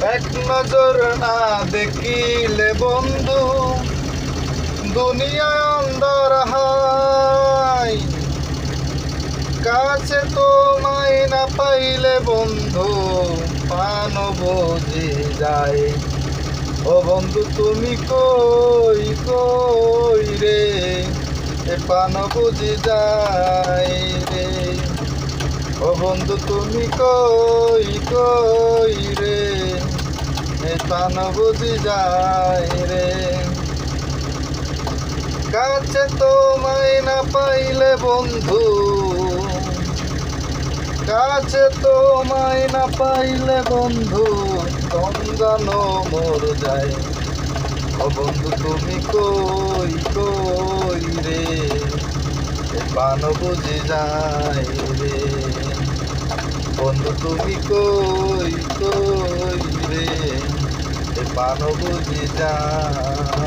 এক নজর না দেখিলে বন্ধু দুনিয়া অন্ধর হয়। কাছে তোমায় না পাইলে বন্ধু প্রাণ বুঝি যায়। ও বন্ধু তুমি কই কই রে, এ প্রাণ বুঝি যায় রে। ও বন্ধু তুমি কই কই রে, এ প্রাণ বুঝি যায় রে। কাছে তোমায় না পাইলে বন্ধু, কাছে তোমায় না পাইলে বন্ধু তঞ্জানো মোর যায়। ও বন্ধু তুমি কই কই রে, এ প্রাণ বুঝি যায় রে। বন্ধু তুমি কই কই রে, এ প্রাণ বুঝি যায়।